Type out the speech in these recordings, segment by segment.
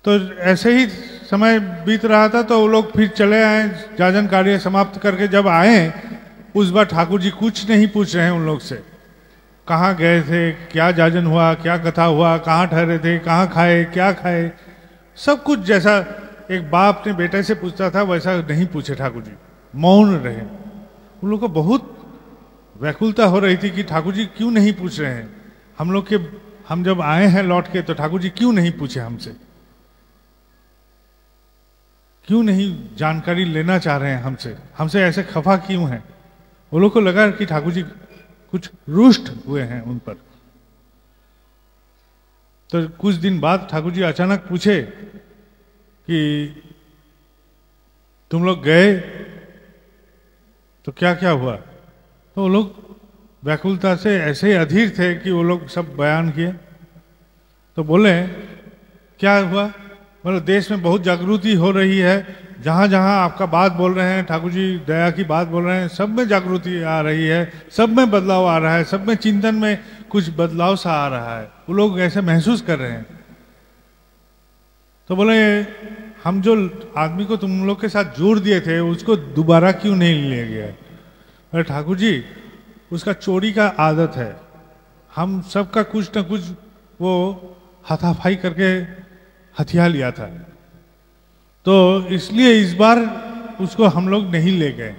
तो ऐसे ही समय बीत रहा था, तो वो लोग फिर चले आए, जाजन कार्य समाप्त करके जब आए, उस बार ठाकुर जी कुछ नहीं पूछ रहे हैं उन लोग से। कहाँ गए थे, क्या जाजन हुआ, क्या कथा हुआ, कहाँ ठहरे थे, कहाँ खाए, क्या खाए, सब कुछ जैसा एक बाप अपने बेटे से पूछता था वैसा नहीं पूछे ठाकुर जी, मौन रहे। उन लोग को बहुत व्याकुलता हो रही थी कि ठाकुर जी क्यों नहीं पूछ रहे हैं हम लोग के, हम जब आए हैं लौट के तो ठाकुर जी क्यों नहीं पूछे हमसे, क्यों नहीं जानकारी लेना चाह रहे हैं हमसे, हमसे ऐसे खफा क्यों हैं। वो लोग को लगा कि ठाकुर जी कुछ रुष्ट हुए हैं उन पर। तो कुछ दिन बाद ठाकुर जी अचानक पूछे कि तुम लोग गए तो क्या क्या हुआ। तो वो लोग व्याकुलता से ऐसे अधीर थे कि वो लोग सब बयान किए। तो बोले क्या हुआ, मतलब देश में बहुत जागृति हो रही है, जहाँ जहाँ आपका बात बोल रहे हैं, ठाकुर जी दया की बात बोल रहे हैं, सब में जागृति आ रही है, सब में बदलाव आ रहा है, सब में चिंतन में कुछ बदलाव सा आ रहा है, वो लोग ऐसे महसूस कर रहे हैं। तो बोले हम जो आदमी को तुम लोग के साथ जोड़ दिए थे उसको दोबारा क्यों नहीं लिया गया। अरे ठाकुर जी उसका चोरी का आदत है, हम सबका कुछ न कुछ वो हाथापाई करके हथिया लिया था, तो इसलिए इस बार उसको हम लोग नहीं ले गए।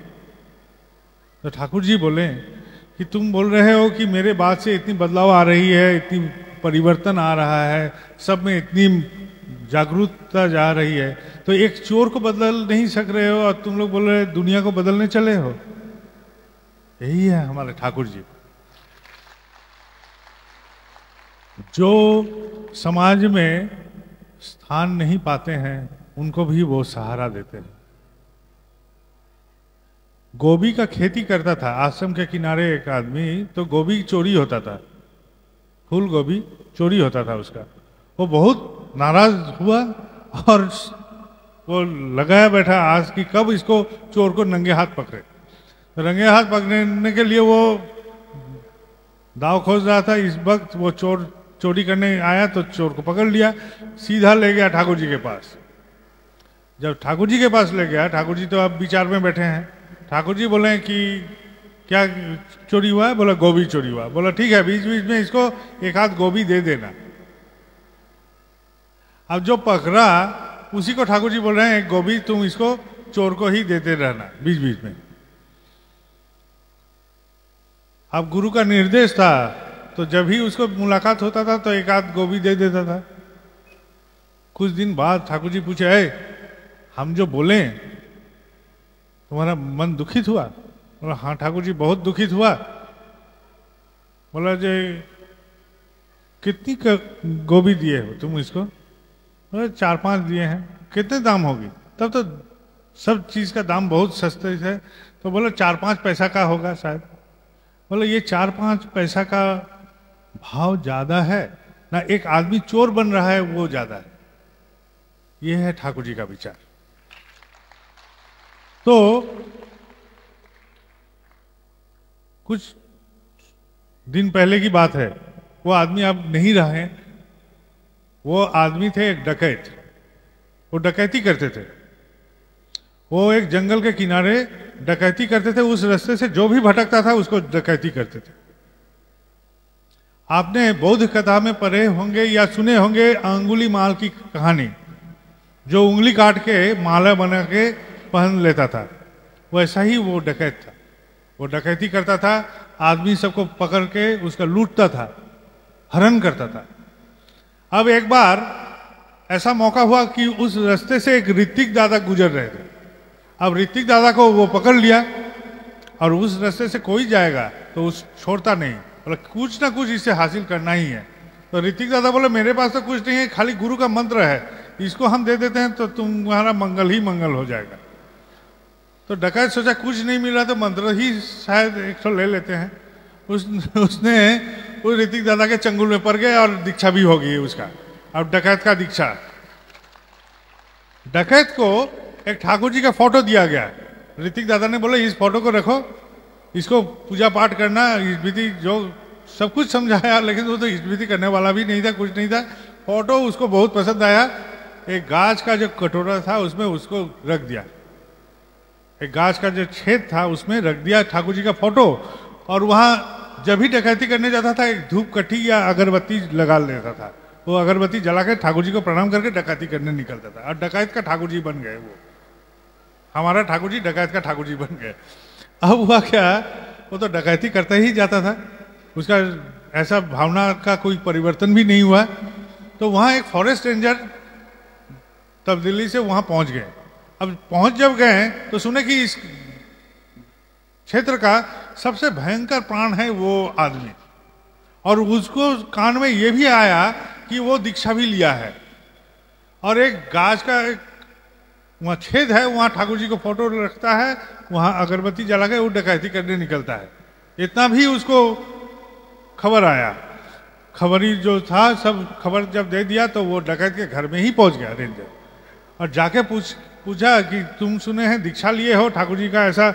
तो ठाकुर जी बोले कि तुम बोल रहे हो कि मेरे बात से इतनी बदलाव आ रही है, इतनी परिवर्तन आ रहा है, सब में इतनी जागरूकता जा रही है, तो एक चोर को बदल नहीं सक रहे हो और तुम लोग बोल रहे दुनिया को बदलने चले हो। यही है हमारे ठाकुर जी, जो समाज में स्थान नहीं पाते हैं उनको भी वो सहारा देते हैं। गोभी का खेती करता था आश्रम के किनारे एक आदमी, तो गोभी चोरी होता था, फूल गोभी चोरी होता था उसका। वो बहुत नाराज हुआ और वो लगाया बैठा आज कि कब इसको चोर को नंगे हाथ पकड़े। तो नंगे हाथ पकड़ने के लिए वो दाव खोज रहा था, इस वक्त वो चोर चोरी करने आया तो चोर को पकड़ लिया, सीधा ले गया ठाकुर जी के पास। जब ठाकुर जी के पास ले गया, ठाकुर जी तो अब विचार में बैठे हैं। ठाकुर जी बोले कि क्या चोरी हुआ है, बोला गोभी चोरी हुआ। बोला ठीक है, बीच बीच में इसको एक हाथ गोभी दे देना। अब जो पकड़ा उसी को ठाकुर जी बोल रहे हैं एक गोभी तुम इसको चोर को ही देते रहना बीच बीच में। अब गुरु का निर्देश था, तो जब भी उसको मुलाकात होता था तो एक आध गोभी दे देता था। कुछ दिन बाद ठाकुर जी पूछे, हम जो बोले तुम्हारा मन दुखित हुआ? बोला हाँ ठाकुर जी बहुत दुखित हुआ। बोला जे कितनी गोभी दिए हो तुम इसको? बोला 4-5 दिए हैं। कितने दाम होगी? तब तो सब चीज का दाम बहुत सस्ते है। तो बोला 4-5 पैसा का होगा शायद। बोला ये 4-5 पैसा का भाव ज्यादा है ना, एक आदमी चोर बन रहा है वो ज्यादा है। ये है ठाकुर जी का विचार। तो कुछ दिन पहले की बात है, वो आदमी अब नहीं रहे। वो आदमी थे एक डकैत, वो डकैती करते थे। वो एक जंगल के किनारे डकैती करते थे, उस रास्ते से जो भी भटकता था उसको डकैती करते थे। आपने बौद्ध कथा में पढ़े होंगे या सुने होंगे अंगुली माल की कहानी, जो उंगली काट के माला बना के पहन लेता था, वैसा ही वो डकैत था। वो डकैती करता था, आदमी सबको पकड़ के उसका लूटता था, हरण करता था। अब एक बार ऐसा मौका हुआ कि उस रास्ते से एक ऋतिक दादा गुजर रहे थे। अब ऋतिक दादा को वो पकड़ लिया और उस रास्ते से कोई जाएगा तो उस छोड़ता नहीं, बोला कुछ ना कुछ इससे हासिल करना ही है। तो ऋतिक दादा बोले मेरे पास तो कुछ नहीं है, खाली गुरु का मंत्र है, इसको हम दे देते हैं तो तुम्हारा मंगल ही मंगल हो जाएगा। तो डकैत सोचा कुछ नहीं मिल रहा तो मंत्र ही शायद एक तो ले लेते हैं। उसने उस ऋतिक दादा के चंगुल में पड़ गए और दीक्षा भी हो गई उसका। अब डकैत का दीक्षा, डकैत को एक ठाकुर जी का फोटो दिया गया। ऋतिक दादा ने बोला इस फोटो को रखो, इसको पूजा पाठ करना, स्मृति जो सब कुछ समझाया, लेकिन वो तो स्मृति करने वाला भी नहीं था, कुछ नहीं था। फोटो उसको बहुत पसंद आया, एक गाज का जो कटोरा था उसमें उसको रख दिया, एक गाज का जो छेद था उसमें रख दिया ठाकुर जी का फोटो, और वहां जब भी डकैती करने जाता था एक धूप कट्टी या अगरबत्ती लगा लेता था, वो अगरबत्ती जला के ठाकुर जी को प्रणाम करके डकैती करने निकलता था, और डकैत का ठाकुर जी बन गए। वो हमारा ठाकुर जी डकैत का ठाकुर जी बन गए। अब हुआ क्या, वो तो डकैती करता ही जाता था, उसका ऐसा भावना का कोई परिवर्तन भी नहीं हुआ। तो वहां एक फॉरेस्ट रेंजर तब्दीली से वहां पहुंच गए। अब पहुंच जब गए तो सुने कि इस क्षेत्र का सबसे भयंकर प्राण है वो आदमी, और उसको कान में ये भी आया कि वो दीक्षा भी लिया है, और एक गाज का एक वहां छेद है, वहां ठाकुर जी को फोटो रखता है, वहां अगरबत्ती जला के वो डकैती करने निकलता है। इतना भी उसको खबर आया, खबरी जो था सब खबर जब दे दिया तो वो डकैत के घर में ही पहुंच गया रेंजर, और जाके पूछा कि तुम सुने हैं दीक्षा लिए हो, ठाकुर जी का ऐसा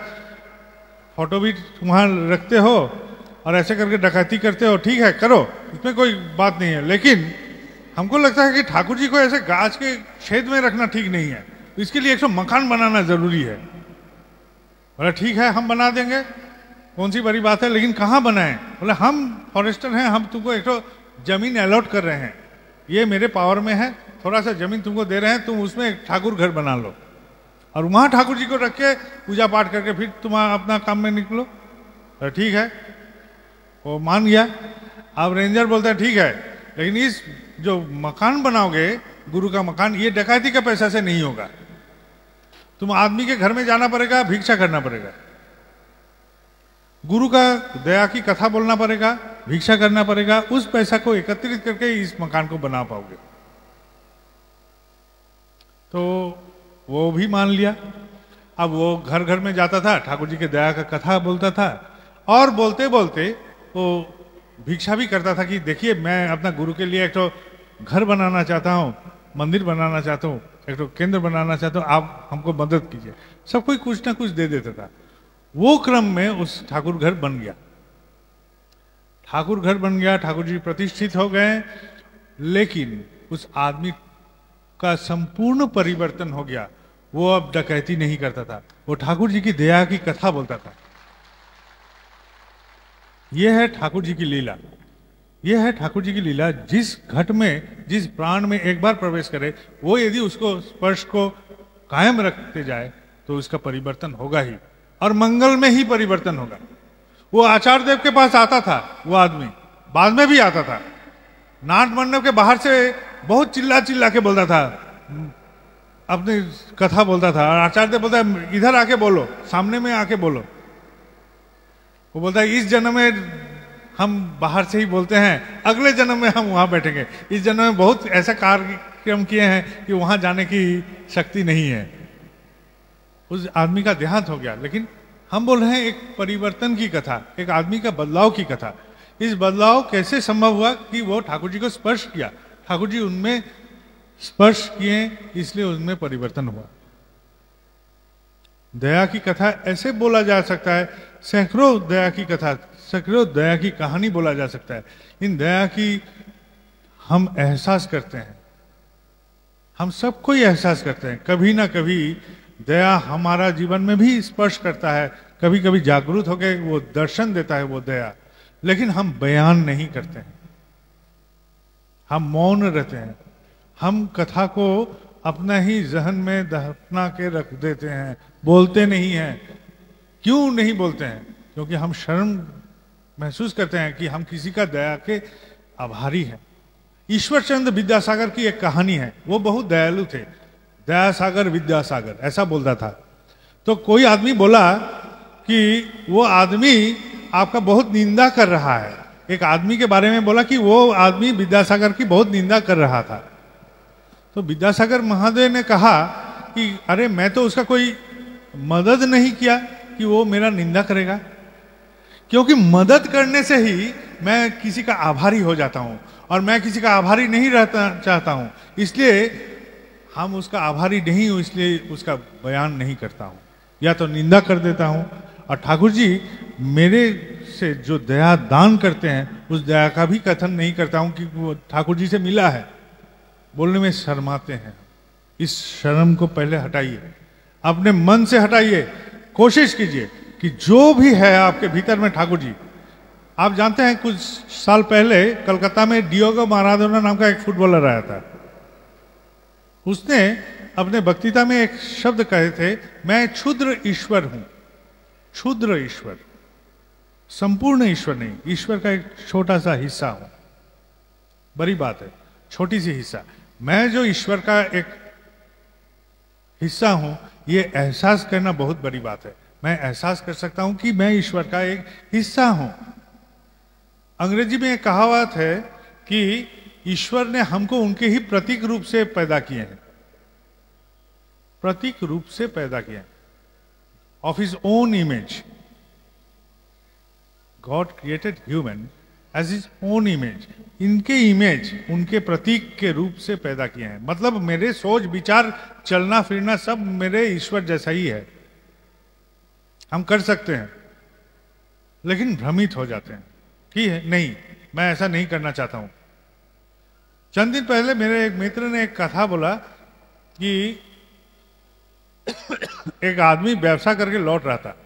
फोटो भी वहां रखते हो और ऐसे करके डकैती करते हो, ठीक है करो, इसमें कोई बात नहीं है, लेकिन हमको लगता है कि ठाकुर जी को ऐसे गाज के छेद में रखना ठीक नहीं है, तो इसके लिए एक मकान बनाना जरूरी है। बोला ठीक है हम बना देंगे, कौन सी बड़ी बात है, लेकिन कहाँ बनाएं? बोले हम फॉरेस्टर हैं, हम तुमको एक जमीन अलॉट कर रहे हैं, ये मेरे पावर में है, थोड़ा सा जमीन तुमको दे रहे हैं, तुम उसमें एक ठाकुर घर बना लो, और वहां ठाकुर जी को रख के पूजा पाठ करके फिर तुम अपना काम में निकलो। तो ठीक है, वो मान गया। अब रेंजर बोलता है ठीक है, लेकिन इस जो मकान बनाओगे गुरु का मकान, ये डकैती का पैसा से नहीं होगा, तुम आदमी के घर में जाना पड़ेगा, भिक्षा करना पड़ेगा, गुरु का दया की कथा बोलना पड़ेगा, भिक्षा करना पड़ेगा, उस पैसा को एकत्रित करके इस मकान को बना पाओगे। तो वो भी मान लिया। अब वो घर घर में जाता था, ठाकुर जी के दया का कथा बोलता था, और बोलते बोलते वो भिक्षा भी करता था कि देखिए मैं अपना गुरु के लिए एक तो घर बनाना चाहता हूँ, मंदिर बनाना चाहता हूँ, एक तो केंद्र बनाना चाहता हूँ, आप हमको मदद कीजिए। सब कोई कुछ ना कुछ दे देता था। वो क्रम में उस ठाकुर घर बन गया, ठाकुर घर बन गया, ठाकुर जी प्रतिष्ठित हो गए, लेकिन उस आदमी का संपूर्ण परिवर्तन हो गया। वो अब डकैती नहीं करता था, वो ठाकुर जी की दया की कथा बोलता था। यह है ठाकुर जी की लीला, यह है ठाकुर जी की लीला। जिस घट में, जिस प्राण में एक बार प्रवेश करे, वो यदि उसको स्पर्श को कायम रखते जाए तो उसका परिवर्तन होगा ही, और मंगल में ही परिवर्तन होगा। वो आचार्य देव के पास आता था, वो आदमी बाद में भी आता था, नाट मंडप के बाहर से बहुत चिल्ला चिल्ला के बोलता था, अपनी कथा बोलता था, और आचार्य देव बोलता है इधर आके बोलो, सामने में आके बोलो। वो बोलता है इस जन्म में हम बाहर से ही बोलते हैं, अगले जन्म में हम वहां बैठेंगे, इस जन्म में बहुत ऐसा कार्यक्रम किए हैं कि वहां जाने की शक्ति नहीं है। उस आदमी का देहांत हो गया, लेकिन हम बोल रहे हैं एक परिवर्तन की कथा, एक आदमी का बदलाव की कथा। इस बदलाव कैसे संभव हुआ कि वो ठाकुर जी को स्पर्श किया, ठाकुर जी उनमें स्पर्श किए, इसलिए उनमें परिवर्तन हुआ। दया की कथा ऐसे बोला जा सकता है, सैकड़ों दया की कथा, सैकड़ों दया की कहानी बोला जा सकता है। इन दया की हम एहसास करते हैं, हम सब कोई एहसास करते हैं, कभी ना कभी दया हमारा जीवन में भी स्पर्श करता है, कभी कभी जागरूक होकर वो दर्शन देता है वो दया, लेकिन हम बयान नहीं करते हैं, हम मौन रहते हैं, हम कथा को अपना ही जहन में दफना के रख देते हैं, बोलते नहीं हैं। क्यों नहीं बोलते हैं? क्योंकि हम शर्म महसूस करते हैं कि हम किसी का दया के आभारी हैं। ईश्वर चंद्र विद्यासागर की एक कहानी है, वो बहुत दयालु थे, दया सागर विद्यासागर ऐसा बोलता था। तो कोई आदमी बोला कि वो आदमी आपका बहुत निंदा कर रहा है, एक आदमी के बारे में बोला कि वो आदमी विद्यासागर की बहुत निंदा कर रहा था। तो विद्यासागर महादेव ने कहा कि अरे मैं तो उसका कोई मदद नहीं किया कि वो मेरा निंदा करेगा, क्योंकि मदद करने से ही मैं किसी का आभारी हो जाता हूं, और मैं किसी का आभारी नहीं रहना चाहता हूं, इसलिए हम उसका आभारी नहीं हूं, इसलिए उसका बयान नहीं करता हूं, या तो निंदा कर देता हूं। और ठाकुर जी मेरे से जो दया दान करते हैं, उस दया का भी कथन नहीं करता हूं कि वो ठाकुर जी से मिला है, बोलने में शर्माते हैं। इस शर्म को पहले हटाइए, अपने मन से हटाइए। कोशिश कीजिए कि जो भी है आपके भीतर में ठाकुर जी। आप जानते हैं कुछ साल पहले कलकत्ता में डियोगो माराडोना नाम का एक फुटबॉलर आया था। उसने अपने वक्तृता में एक शब्द कहे थे, मैं क्षुद्र ईश्वर हूं। क्षुद्र ईश्वर, संपूर्ण ईश्वर नहीं, ईश्वर का एक छोटा सा हिस्सा हूं। बड़ी बात है, छोटी सी हिस्सा। मैं जो ईश्वर का एक हिस्सा हूं, ये एहसास करना बहुत बड़ी बात है। मैं एहसास कर सकता हूं कि मैं ईश्वर का एक हिस्सा हूं। अंग्रेजी में एक कहावत है कि ईश्वर ने हमको उनके ही प्रतीक रूप से पैदा किए हैं, प्रतीक रूप से पैदा किए हैं, of his own image. God created human as his own image. इनके इमेज, उनके प्रतीक के रूप से पैदा किए हैं। मतलब मेरे सोच विचार चलना फिरना सब मेरे ईश्वर जैसा ही है। हम कर सकते हैं, लेकिन भ्रमित हो जाते हैं कि नहीं, मैं ऐसा नहीं करना चाहता हूं। चंद दिन पहले मेरे एक मित्र ने एक कथा बोला कि एक आदमी व्यवसाय करके लौट रहा था।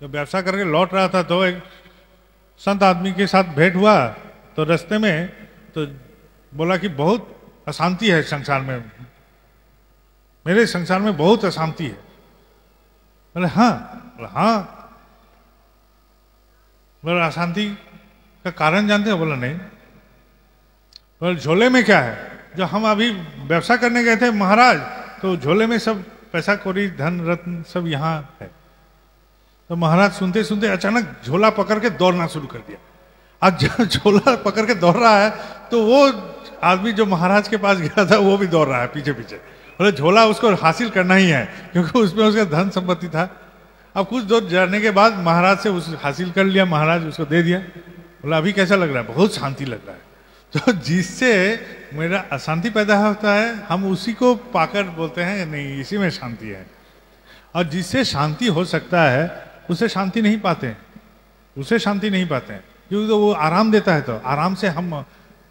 तो व्यवसाय करके लौट रहा था तो एक संत आदमी के साथ भेंट हुआ। तो रास्ते में तो बोला कि बहुत अशांति है संसार में, मेरे संसार में बहुत अशांति है। बोले हाँ, बोला अशांति का कारण जानते हो? बोला नहीं। बोले झोले में क्या है? जो हम अभी व्यवसाय करने गए थे महाराज, तो झोले में सब पैसा कौड़ी धन रत्न सब यहाँ है। तो महाराज सुनते सुनते अचानक झोला पकड़ के दौड़ना शुरू कर दिया। आज जब झोला पकड़ के दौड़ रहा है तो वो आदमी जो महाराज के पास गया था वो भी दौड़ रहा है पीछे पीछे। बोले झोला उसको हासिल करना ही है, क्योंकि उसमें उसका धन संपत्ति था। अब कुछ दूर जाने के बाद महाराज से उस हासिल कर लिया, महाराज उसको दे दिया। बोला अभी कैसा लग रहा है? बहुत शांति लग रहा है। तो जिससे मेरा अशांति पैदा होता है, हम उसी को पाकर बोलते हैं नहीं, इसी में शांति है। और जिससे शांति हो सकता है उसे शांति नहीं पाते हैं, उसे शांति नहीं पाते हैं, क्योंकि तो वो आराम देता है। तो आराम से हम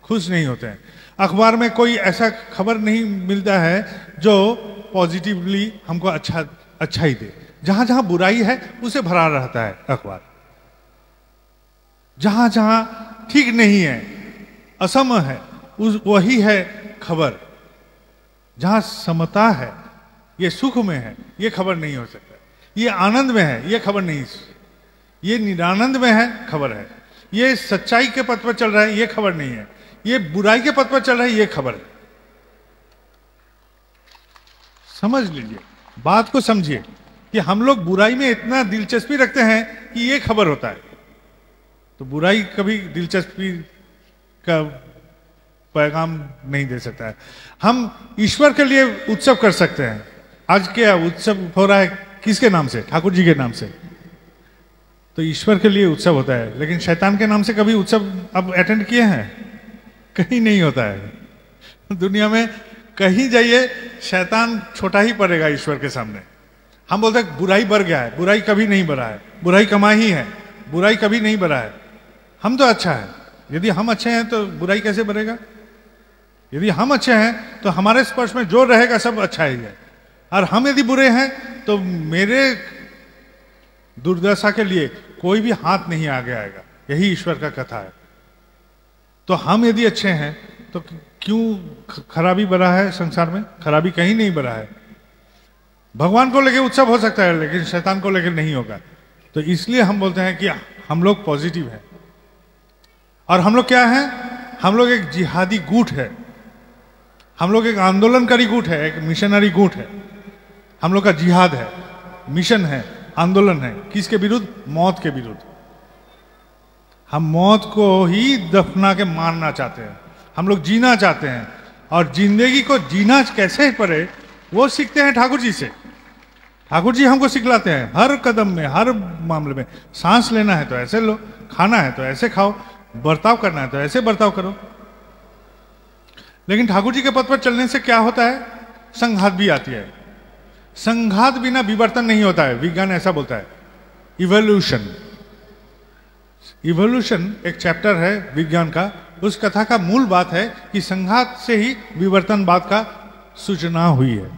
खुश नहीं होते हैं। अखबार में कोई ऐसा खबर नहीं मिलता है जो पॉजिटिवली हमको अच्छा ही दे। जहां जहां बुराई है उसे भरा रहता है अखबार। जहां जहां ठीक नहीं है, असम है, वही है खबर। जहां समता है, ये सुख में है, ये खबर नहीं हो सकता। ये आनंद में है, ये खबर नहीं। ये निरानंद में है, खबर है। ये सच्चाई के पथ पर चल रहा है, ये खबर नहीं है। ये बुराई के पथ पर चल रहा है, ये खबर है। समझ लीजिए, बात को समझिए कि हम लोग बुराई में इतना दिलचस्पी रखते हैं कि ये खबर होता है। तो बुराई कभी दिलचस्पी का पैगाम नहीं दे सकता है। हम ईश्वर के लिए उत्सव कर सकते हैं। आज क्या उत्सव हो रहा है? किसके नाम से? ठाकुर जी के नाम से। तो ईश्वर के लिए उत्सव होता है, लेकिन शैतान के नाम से कभी उत्सव अब अटेंड किए हैं? कहीं नहीं होता है। दुनिया में कहीं जाइए, शैतान छोटा ही पड़ेगा ईश्वर के सामने। हम बोलते हैं बुराई बढ़ गया है, बुराई कभी नहीं बढ़ा है, बुराई कमा ही है, बुराई कभी नहीं बढ़ा है। हम तो अच्छा है। यदि हम अच्छे हैं तो बुराई कैसे बढ़ेगा? यदि हम अच्छे हैं तो हमारे स्पर्श में जो रहेगा सब अच्छा ही है। और हम यदि बुरे हैं तो मेरे दुर्दशा के लिए कोई भी हाथ नहीं आगे आएगा। यही ईश्वर का कथा है। तो हम यदि अच्छे हैं तो क्यों खराबी बढ़ा है संसार में? खराबी कहीं नहीं बढ़ा है। भगवान को लेकर उत्सव हो सकता है, लेकिन शैतान को लेकर नहीं होगा। तो इसलिए हम बोलते हैं कि हम लोग पॉजिटिव हैं। और हम लोग क्या हैं? हम लोग एक जिहादी गुट है, हम लोग एक आंदोलनकारी गुट है, एक मिशनरी गुट है। हम लोग का जिहाद है, मिशन है, आंदोलन है। किसके विरुद्ध? मौत के विरुद्ध। हम मौत को ही दफना के मारना चाहते हैं। हम लोग जीना चाहते हैं, और जिंदगी को जीना कैसे पड़े वो सीखते हैं ठाकुर जी से। ठाकुर जी हमको सिखलाते हैं हर कदम में, हर मामले में। सांस लेना है तो ऐसे लो, खाना है तो ऐसे खाओ, बर्ताव करना है तो ऐसे बर्ताव करो। लेकिन ठाकुर जी के पथ पर चलने से क्या होता है? संघात भी आती है। संघात बिना विवर्तन नहीं होता है, विज्ञान ऐसा बोलता है। इवोल्यूशन, इवोल्यूशन एक चैप्टर है विज्ञान का। उस कथा का मूल बात है कि संघात से ही विवर्तन बात का सूचना हुई है।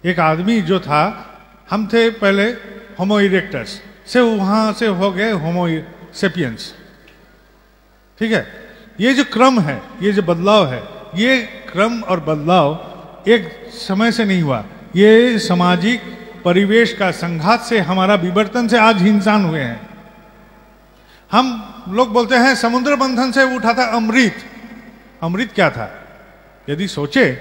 एक आदमी जो था, हम थे पहले होमो इरेक्टस से, वहां से हो गए होमो सेपियंस। ठीक है, ये जो क्रम है, ये जो बदलाव है, ये क्रम और बदलाव एक समय से नहीं हुआ, ये सामाजिक परिवेश का संघात से, हमारा विवर्तन से आज इंसान हुए हैं। हम लोग बोलते हैं समुद्र मंथन से उठा था अमृत। अमृत क्या था? यदि सोचे,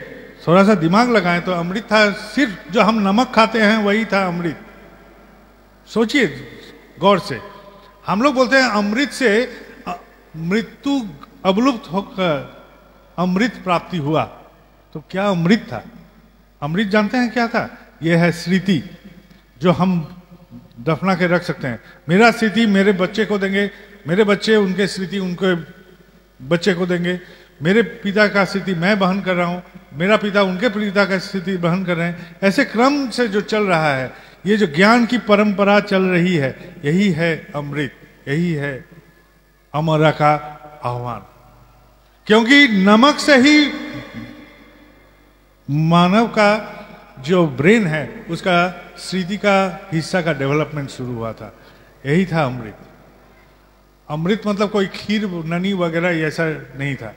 थोड़ा सा दिमाग लगाएं तो अमृत था, सिर्फ जो हम नमक खाते हैं वही था अमृत। सोचिए गौर से, हम लोग बोलते हैं अमृत से मृत्यु अवलुप्त होकर अमृत प्राप्ति हुआ, तो क्या अमृत था? अमृत जानते हैं क्या था? यह है स्मृति, जो हम दफना के रख सकते हैं। मेरा स्मृति मेरे बच्चे को देंगे, मेरे बच्चे उनके स्मृति उनके बच्चे को देंगे, मेरे पिता का स्मृति मैं वहन कर रहा हूँ, मेरा पिता उनके पिता का स्मृति वहन कर रहे हैं। ऐसे क्रम से जो चल रहा है, ये जो ज्ञान की परंपरा चल रही है, यही है अमृत, यही है अमरा का आह्वान। क्योंकि नमक से ही मानव का जो ब्रेन है, उसका स्मृति का हिस्सा का डेवलपमेंट शुरू हुआ था। यही था अमृत। अमृत मतलब कोई खीर ननी वगैरह ऐसा नहीं था।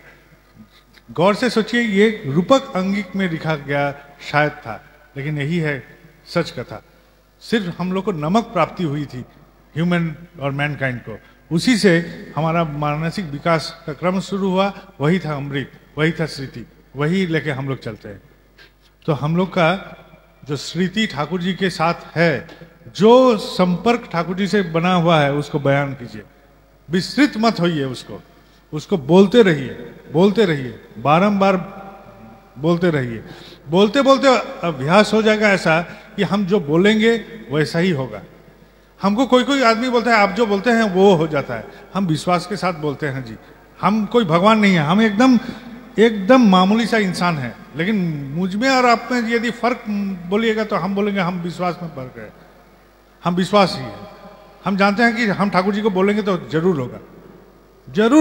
गौर से सोचिए, ये रूपक अंगिक में लिखा गया शायद था, लेकिन यही है सच कथा। सिर्फ हम लोग को नमक प्राप्ति हुई थी, ह्यूमन और मैनकाइंड को, उसी से हमारा मानसिक विकास का क्रम शुरू हुआ। वही था अमृत, वही था स्मृति, वही लेके हम लोग चलते हैं। तो हम लोग का जो स्मृति ठाकुर जी के साथ है, जो संपर्क ठाकुर जी से बना हुआ है, उसको बयान कीजिए, विस्तृत मत होइए, उसको बोलते रहिए, बारंबार बोलते रहिए। बोलते बोलते अभ्यास हो जाएगा ऐसा कि हम जो बोलेंगे वैसा ही होगा। हमको कोई आदमी बोलता है आप जो बोलते हैं वो हो जाता है, हम विश्वास के साथ बोलते हैं जी। हम कोई भगवान नहीं है, हम एकदम मामूली सा इंसान है, लेकिन मुझ में और आप में यदि फर्क बोलिएगा तो हम बोलेंगे हम विश्वास में फर्क है, हम विश्वास ही है। हम जानते हैं कि हम ठाकुर जी को बोलेंगे तो जरूर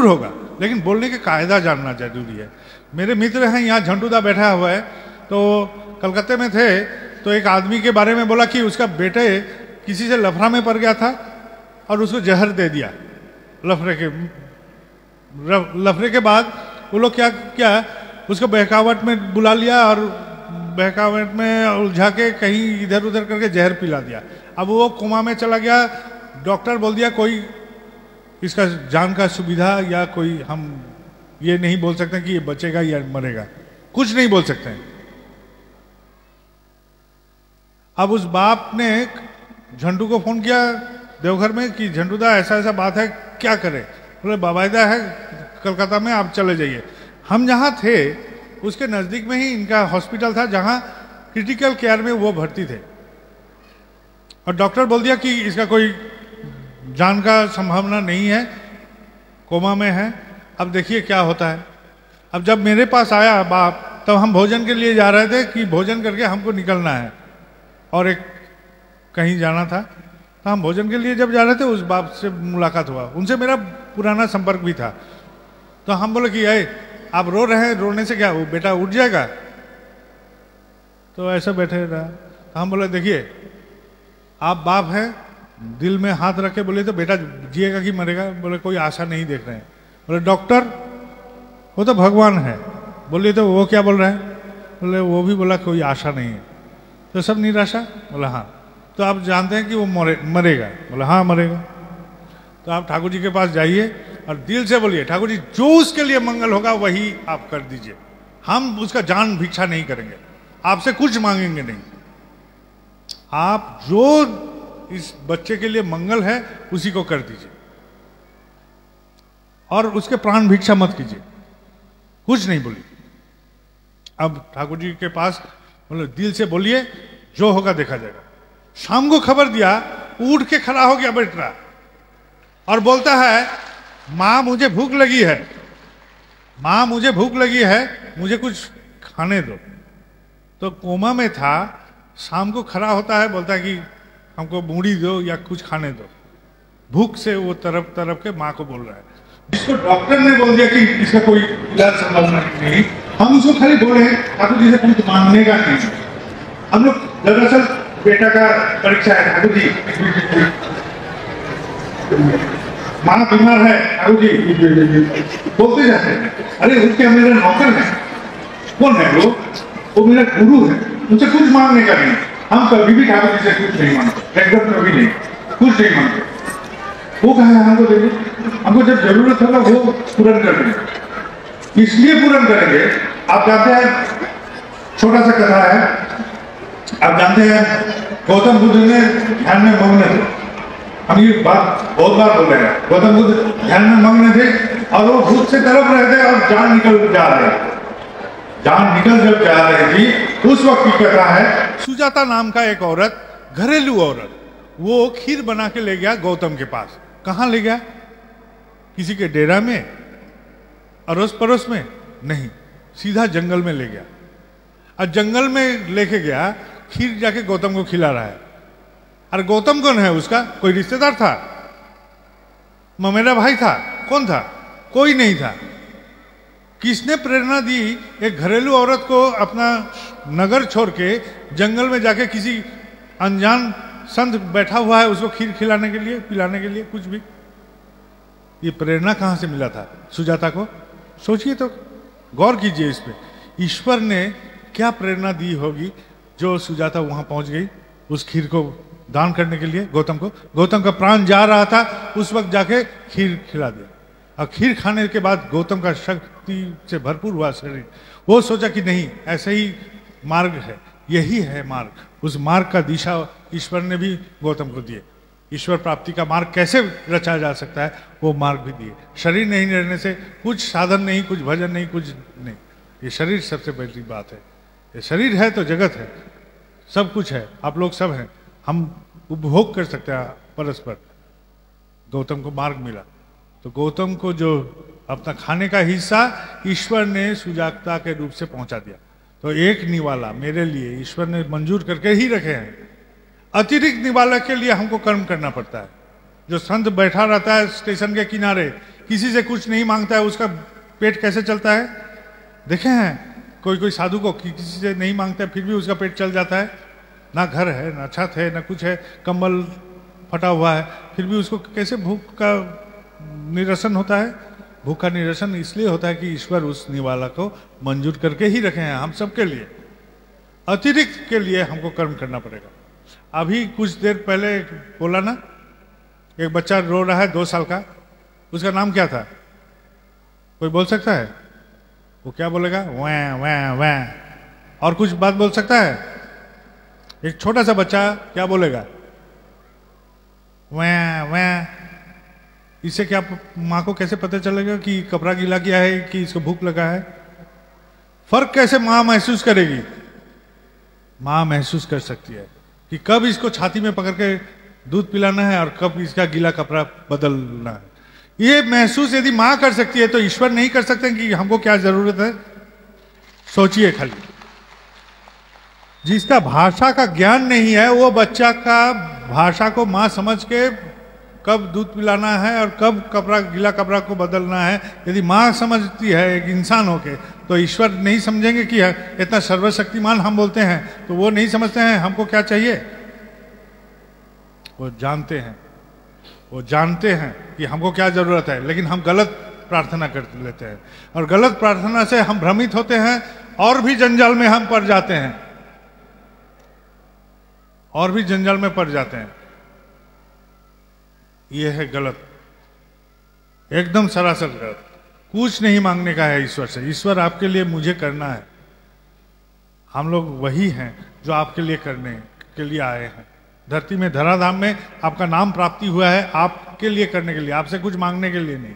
होगा, लेकिन बोलने के कायदा जानना जरूरी है। मेरे मित्र हैं यहाँ, झंटूदा बैठा हुआ है, तो कलकत्ते में थे, तो एक आदमी के बारे में बोला कि उसका बेटे किसी से लफड़ा में पड़ गया था और उसको जहर दे दिया। लफड़े के बाद वो लोग क्या उसको बहकावट में बुला लिया और बहकावट में उलझा के कहीं इधर उधर करके जहर पिला दिया। अब वो कोमा में चला गया। डॉक्टर बोल दिया कोई इसका जान का सुविधा या कोई, हम ये नहीं बोल सकते कि ये बचेगा या मरेगा, कुछ नहीं बोल सकते हैं। अब उस बाप ने झंटू को फोन किया देवघर में कि झंटूदा ऐसा बात है, क्या करें? बोले बाबायदा है कलकत्ता में, आप चले जाइए। हम जहाँ थे उसके नज़दीक में ही इनका हॉस्पिटल था, जहाँ क्रिटिकल केयर में वो भर्ती थे, और डॉक्टर बोल दिया कि इसका कोई जान का संभावना नहीं है, कोमा में है। अब देखिए क्या होता है। अब जब मेरे पास आया बाप, तब हम भोजन के लिए जा रहे थे कि भोजन करके हमको निकलना है और एक कहीं जाना था। तो हम भोजन के लिए जब जा रहे थे, उस बाप से मुलाकात हुआ, उनसे मेरा पुराना संपर्क भी था। तो हम बोले कि आप रो रहे हैं, रोने से क्या, वो बेटा उठ जाएगा? तो ऐसा बैठे रहा। तो हम बोले देखिए आप बाप हैं, दिल में हाथ रखे बोले तो बेटा जिएगा कि मरेगा? बोले कोई आशा नहीं देख रहे हैं। बोले डॉक्टर वो तो भगवान है। बोले तो वो क्या बोल रहे हैं? बोले वो भी बोला कोई आशा नहीं है। तो सब निराशा? बोला हाँ। तो आप जानते हैं कि वो मरेगा? बोला हाँ मरेगा। तो आप ठाकुर जी के पास जाइए और दिल से बोलिए ठाकुर जी जो उसके लिए मंगल होगा वही आप कर दीजिए, हम उसका जान भिक्षा नहीं करेंगे, आपसे कुछ मांगेंगे नहीं। आप जो इस बच्चे के लिए मंगल है उसी को कर दीजिए और उसके प्राण भिक्षा मत कीजिए, कुछ नहीं बोलिए। अब ठाकुर जी के पास बोले दिल से बोलिए, जो होगा देखा जाएगा। शाम को खबर दिया, उठ के खड़ा हो गया बैठ रहा और बोलता है माँ मुझे भूख लगी है, माँ मुझे भूख लगी है, मुझे कुछ खाने दो। तो कोमा में था, शाम को खड़ा होता है, बोलता है कि हमको मूढ़ी दो या कुछ खाने दो। भूख से वो तरफ तरफ के माँ को बोल रहा है, जिसको डॉक्टर ने बोल दिया कि इसका कोई इलाज संभव नहीं, हम उसको खाली बोले ठाकुर जी से कुछ मांगने का नहीं। हम लोग दरअसल बेटा का परीक्षा है, ठाकुर जी माँ बीमार है, ठाकुर जी बोलते जाते हैं। अरे उसके मेरा नौकर है, कौन है वो मेरा गुरु है, उनसे कुछ मांगने का नहीं। हम कभी भी ठाकुर जी से कुछ नहीं मांगते, एकदम कभी नहीं, कुछ नहीं मांगते। वो कहा है हमको देखो, हमको जब जरूरत होगा वो पूर्ण कर देंगे। इसलिए पूर्ण करेंगे, आप जानते हैं छोटा सा कथा है, आप जानते हैं गौतम बुद्ध ने ध्यान में मग्न थे। हम ये बात बहुत बार बोल रहे हैं, गौतम बुद्ध ध्यान में मग्न थे और वो भूत से तड़प रहे थे और जान निकल जा रहे, जान निकल जब जा रही थी उस वक्त की कथा है। सुजाता नाम का एक औरत, घरेलू औरत, वो खीर बना के ले गया गौतम के पास। कहाँ ले गया? किसी के डेरा में, अड़ोस पड़ोस में नहीं, सीधा जंगल में ले गया। और जंगल में लेके गया, खीर जाके गौतम को खिला रहा है। और गौतम कौन है? उसका कोई रिश्तेदार था, ममेरा भाई था, कौन था? कोई नहीं था। किसने प्रेरणा दी एक घरेलू औरत को अपना नगर छोड़ के जंगल में जाके किसी अनजान संत बैठा हुआ है उसको खीर खिलाने के लिए, पिलाने के लिए, कुछ भी? ये प्रेरणा कहां से मिला था सुजाता को? सोचिए तो, गौर कीजिए इस पे। ईश्वर ने क्या प्रेरणा दी होगी जो सुजाता वहां पहुंच गई उस खीर को दान करने के लिए गौतम को। गौतम का प्राण जा रहा था, उस वक्त जाके खीर खिला दिया। और खीर खाने के बाद गौतम का शक्ति से भरपूर हुआ शरीर। वो सोचा कि नहीं, ऐसे ही मार्ग है, यही है मार्ग। उस मार्ग का दिशा ईश्वर ने भी गौतम को दिए। ईश्वर प्राप्ति का मार्ग कैसे रचा जा सकता है, वो मार्ग भी दिए। शरीर नहीं रहने से कुछ साधन नहीं, कुछ भजन नहीं, कुछ नहीं। ये शरीर सबसे बड़ी बात है। ये शरीर है तो जगत है, सब कुछ है, आप लोग सब हैं, हम उपभोग कर सकते हैं परस्पर। गौतम को मार्ग मिला, तो गौतम को जो अपना खाने का हिस्सा ईश्वर ने सुजाता के रूप से पहुंचा दिया। तो एक निवाला मेरे लिए ईश्वर ने मंजूर करके ही रखे हैं। अतिरिक्त निवाला के लिए हमको कर्म करना पड़ता है। जो संत बैठा रहता है स्टेशन के किनारे, किसी से कुछ नहीं मांगता है, उसका पेट कैसे चलता है? देखे हैं कोई कोई साधु को किसी से नहीं मांगता है फिर भी उसका पेट चल जाता है। ना घर है, ना छत है, ना कुछ है, कंबल फटा हुआ है, फिर भी उसको कैसे भूख का निरसन होता है? भूख का निरसन इसलिए होता है कि ईश्वर उस निवाला को मंजूर करके ही रखे हैं हम सबके लिए। अतिरिक्त के लिए हमको कर्म करना पड़ेगा। अभी कुछ देर पहले बोला ना, एक बच्चा रो रहा है 2 साल का, उसका नाम क्या था? कोई बोल सकता है? वो क्या बोलेगा? वैं वैं वैं। और कुछ बात बोल सकता है? एक छोटा सा बच्चा क्या बोलेगा? वैं वैं। इससे क्या माँ को कैसे पता चलेगा कि कपड़ा गीला किया है कि इसको भूख लगा है? फर्क कैसे माँ महसूस करेगी? माँ महसूस कर सकती है कि कब इसको छाती में पकड़ के दूध पिलाना है और कब इसका गीला कपड़ा बदलना है। ये महसूस यदि माँ कर सकती है तो ईश्वर नहीं कर सकते कि हमको क्या जरूरत है? सोचिए खाली। जिसका भाषा का ज्ञान नहीं है वो बच्चा का भाषा को माँ समझ के कब दूध पिलाना है और कब कपड़ा गीला कपड़ा को बदलना है, यदि माँ समझती है एक इंसान होके, तो ईश्वर नहीं समझेंगे कि इतना सर्वशक्तिमान हम बोलते हैं तो वो नहीं समझते हैं हमको क्या चाहिए? वो जानते हैं, वो जानते हैं कि हमको क्या जरूरत है, लेकिन हम गलत प्रार्थना कर लेते हैं और गलत प्रार्थना से हम भ्रमित होते हैं और भी जंजाल में हम पड़ जाते हैं, और भी जंजाल में पड़ जाते हैं। ये है गलत, एकदम सरासर गलत। कुछ नहीं मांगने का है ईश्वर से। ईश्वर आपके लिए मुझे करना है। हम लोग वही हैं जो आपके लिए करने के लिए आए हैं। धरती में, धराधाम में आपका नाम प्राप्ति हुआ है आपके लिए करने के लिए, आपसे कुछ मांगने के लिए नहीं।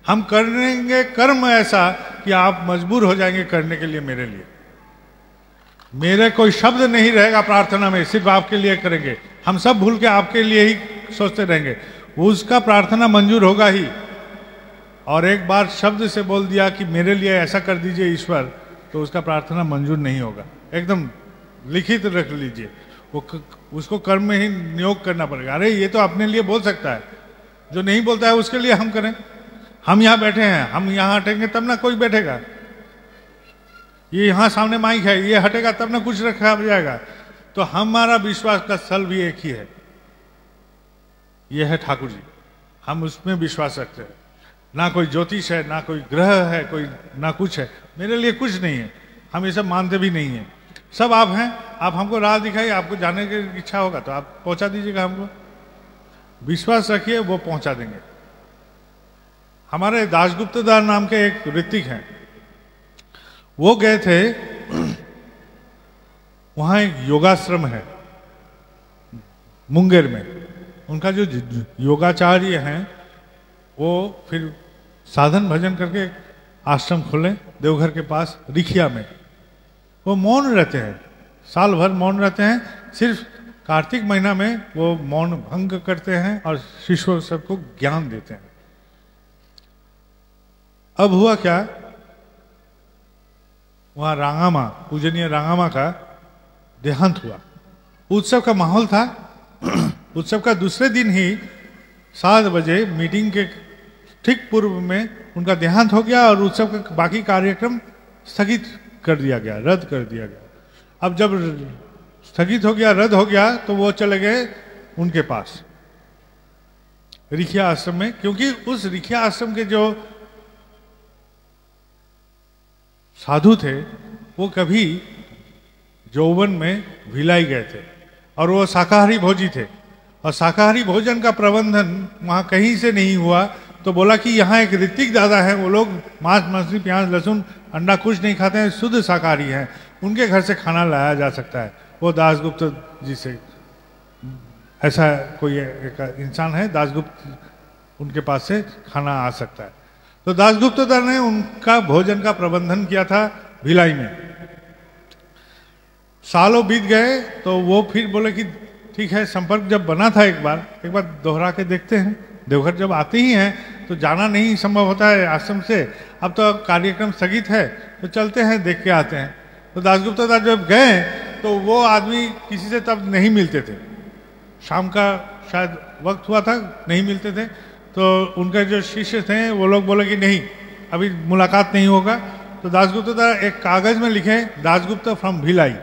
हम करेंगे कर्म ऐसा कि आप मजबूर हो जाएंगे करने के लिए मेरे लिए। मेरे कोई शब्द नहीं रहेगा प्रार्थना में, सिर्फ आपके लिए करेंगे। हम सब भूल के आपके लिए ही सोचते रहेंगे, उसका प्रार्थना मंजूर होगा ही। और एक बार शब्द से बोल दिया कि मेरे लिए ऐसा कर दीजिए ईश्वर, तो उसका प्रार्थना मंजूर नहीं होगा। एकदम लिखित रख लीजिए, वो उसको कर्म में ही नियोग करना पड़ेगा। अरे ये तो अपने लिए बोल सकता है, जो नहीं बोलता है उसके लिए हम करें। हम यहाँ बैठे हैं, हम यहाँ हटेंगे तब ना कोई बैठेगा। ये यहाँ सामने माइक है, ये हटेगा तब ना कुछ रखा जाएगा। तो हमारा विश्वास का स्थल भी एक ही है, ये है ठाकुर जी। हम उसमें विश्वास रखते हैं। ना कोई ज्योतिष है, ना कोई ग्रह है, कोई ना कुछ है। मेरे लिए कुछ नहीं है, हम ये सब मानते भी नहीं है। सब आप हैं, आप हमको राह दिखाइए, आपको जाने की इच्छा होगा तो आप पहुंचा दीजिएगा हमको। विश्वास रखिए, वो पहुंचा देंगे। हमारे दासगुप्त दार नाम के एक ऋतिक हैं, वो गए थे, वहां एक योगाश्रम है मुंगेर में। उनका जो योगाचार्य हैं वो फिर साधन भजन करके आश्रम खोले देवघर के पास रिखिया में। वो मौन रहते हैं, साल भर मौन रहते हैं, सिर्फ कार्तिक महीना में वो मौन भंग करते हैं और शिष्यों सबको ज्ञान देते हैं। अब हुआ क्या, वहां रांगामा, पूजनीय रांगामा का देहांत हुआ। उत्सव का माहौल था। उत्सव का दूसरे दिन ही 7 बजे मीटिंग के ठीक पूर्व में उनका देहांत हो गया और उत्सव का बाकी कार्यक्रम स्थगित कर दिया गया, रद्द कर दिया गया। अब जब स्थगित हो गया, रद्द हो गया, तो वो चले गए उनके पास रिखिया आश्रम में, क्योंकि उस रिखिया आश्रम के जो साधु थे वो कभी यौवन में भिलाई गए थे और वो शाकाहारी भोजी थे, और शाकाहारी भोजन का प्रबंधन वहाँ कहीं से नहीं हुआ। तो बोला कि यहाँ एक ऋतिक दादा है, वो लोग मांस मछली प्याज लहसुन अंडा कुछ नहीं खाते हैं, शुद्ध शाकाहारी हैं, उनके घर से खाना लाया जा सकता है। वो दासगुप्त जी से, ऐसा कोई एक इंसान है दासगुप्त, उनके पास से खाना आ सकता है। तो दासगुप्त दादा ने उनका भोजन का प्रबंधन किया था भिलाई में। सालों बीत गए तो वो फिर बोले कि ठीक है, संपर्क जब बना था एक बार दोहरा के देखते हैं। देवघर जब आते ही हैं तो जाना नहीं संभव होता है आश्रम से, अब तो कार्यक्रम स्थगित है तो चलते हैं, देख के आते हैं। तो दासगुप्त दादा जब गए तो वो आदमी किसी से तब नहीं मिलते थे, शाम का शायद वक्त हुआ था, नहीं मिलते थे। तो उनके जो शिष्य थे वो लोग बोले कि नहीं, अभी मुलाकात नहीं होगा। तो दासगुप्त दादा एक कागज में लिखे, दासगुप्त फ्रॉम भिलाई,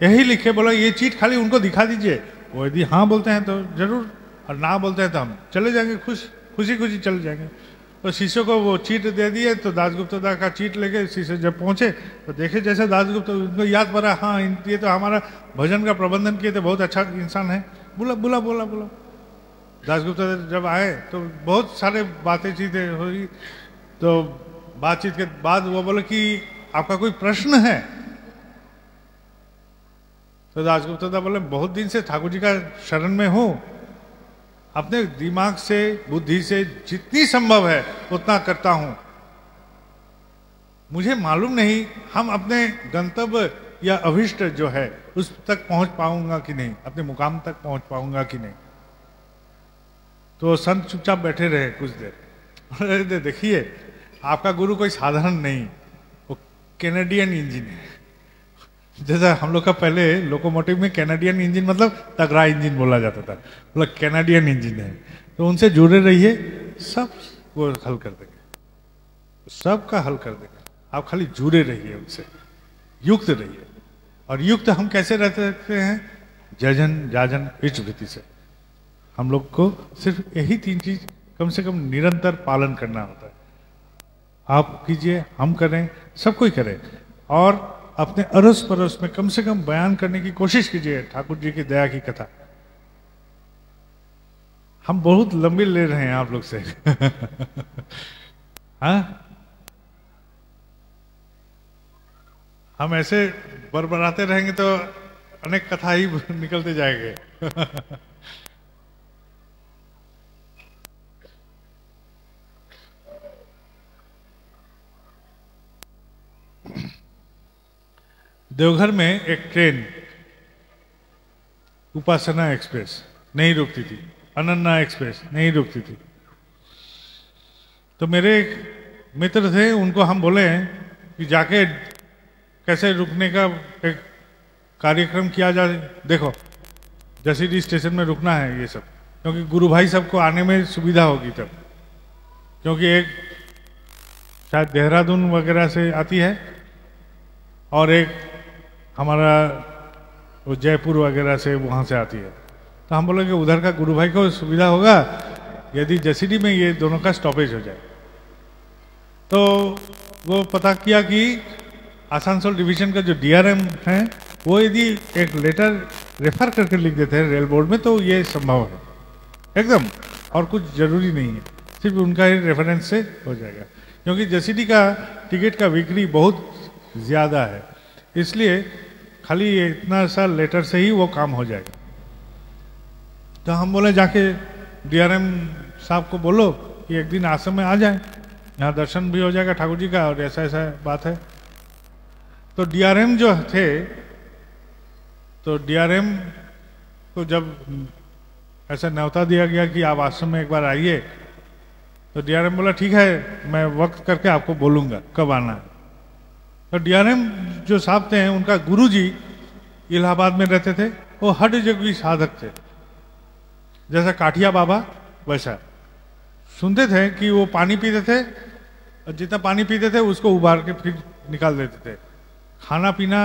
यही लिखे, बोला ये चीट खाली उनको दिखा दीजिए। वो यदि हाँ बोलते हैं तो जरूर, और ना बोलते हैं तो हम चले जाएंगे, खुशी खुशी चले जाएंगे। तो शिष्यों को वो चीट दे दिए। तो दासगुप्त दादा का चीट लेके शिष्य जब पहुंचे तो देखे जैसे दासगुप्त, उनको याद पड़ा, हाँ ये तो हमारा भजन का प्रबंधन किए थे, बहुत अच्छा इंसान है। बुला दासगुप्त दादा जब आए तो बहुत सारे बातें चीजें हुई। तो बातचीत के बाद वो बोले कि आपका कोई प्रश्न है? तो दासगुप्त दादा बोले बहुत दिन से ठाकुर जी का शरण में हूं, अपने दिमाग से बुद्धि से जितनी संभव है उतना करता हूं। मुझे मालूम नहीं हम अपने गंतव्य या अभिष्ट जो है उस तक पहुंच पाऊंगा कि नहीं, अपने मुकाम तक पहुंच पाऊंगा कि नहीं। तो संत चुपचाप बैठे रहे कुछ देर। देखिए आपका गुरु कोई साधारण नहीं, वो कैनेडियन इंजन है। जैसा हम लोग का पहले लोकोमोटिव में कैनेडियन इंजन मतलब तगड़ा इंजन बोला जाता था, मतलब कैनेडियन इंजन है। तो उनसे जुड़े रहिए, सब वो हल कर देंगे, सबका हल कर देंगे। आप खाली जुड़े रहिए उनसे, युक्त रहिए। और युक्त हम कैसे रहते हैं? जजन जाजन इच वृत्ति से। हम लोग को सिर्फ यही 3 चीज कम से कम निरंतर पालन करना होता है। आप कीजिए, हम करें, सब कोई करे, और अपने अड़ोस पड़ोस में कम से कम बयान करने की कोशिश कीजिए ठाकुर जी की दया की कथा। हम बहुत लंबी ले रहे हैं आप लोग से। हाँ, हम ऐसे बरबराते रहेंगे तो अनेक कथा ही निकलते जाएंगे। देवघर में एक ट्रेन उपासना एक्सप्रेस नहीं रुकती थी, अनन्या एक्सप्रेस नहीं रुकती थी। तो मेरे एक मित्र थे, उनको हम बोले कि जाके कैसे रुकने का एक कार्यक्रम किया जाए। देखो जसीडीह स्टेशन में रुकना है ये सब, क्योंकि गुरु भाई सबको आने में सुविधा होगी तब, क्योंकि एक शायद देहरादून वगैरह से आती है और एक हमारा वो जयपुर वगैरह से वहाँ से आती है। तो हम बोले कि उधर का गुरु भाई को सुविधा होगा यदि जसीडी में ये दोनों का स्टॉपेज हो जाए। तो वो पता किया कि आसनसोल डिवीजन का जो डीआरएम है वो यदि एक लेटर रेफर करके लिख देते हैं रेल बोर्ड में तो ये संभव है एकदम, और कुछ जरूरी नहीं है, सिर्फ उनका ही रेफरेंस से हो जाएगा। क्योंकि जसीडी का टिकट का बिक्री बहुत ज़्यादा है, इसलिए खाली इतना सा लेटर से ही वो काम हो जाएगा। तो हम बोले जाके डीआरएम साहब को बोलो कि एक दिन आश्रम में आ जाए, यहाँ दर्शन भी हो जाएगा ठाकुर जी का, और ऐसा ऐसा बात है। तो डीआरएम जो थे, तो डीआरएम को जब ऐसा न्योता दिया गया कि आप आश्रम में एक बार आइए, तो डीआरएम बोला ठीक है, मैं वक्त करके आपको बोलूँगा कब आना है। तो डीआरएम जो साहब थे उनका गुरुजी इलाहाबाद में रहते थे, वो हठ योगी साधक थे, जैसा काठिया बाबा वैसा। सुनते थे कि वो पानी पीते थे और जितना पानी पीते थे उसको उबाल के फिर निकाल देते थे, खाना पीना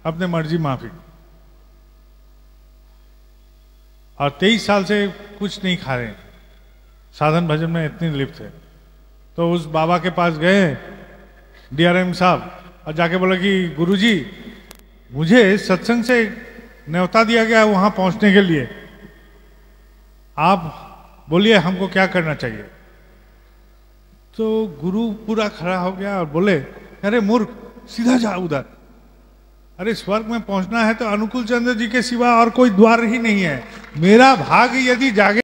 अपने मर्जी माफी, और 23 साल से कुछ नहीं खा रहे, साधन भजन में इतने लिप्त थे। तो उस बाबा के पास गए डीआरएम साहब और जाके बोला कि गुरुजी मुझे सत्संग से न्योता दिया गया है वहां पहुंचने के लिए, आप बोलिए हमको क्या करना चाहिए। तो गुरु पूरा खड़ा हो गया और बोले अरे मूर्ख, सीधा जा उधर, अरे स्वर्ग में पहुंचना है तो अनुकूल चंद्र जी के सिवा और कोई द्वार ही नहीं है, मेरा भाग यदि जागे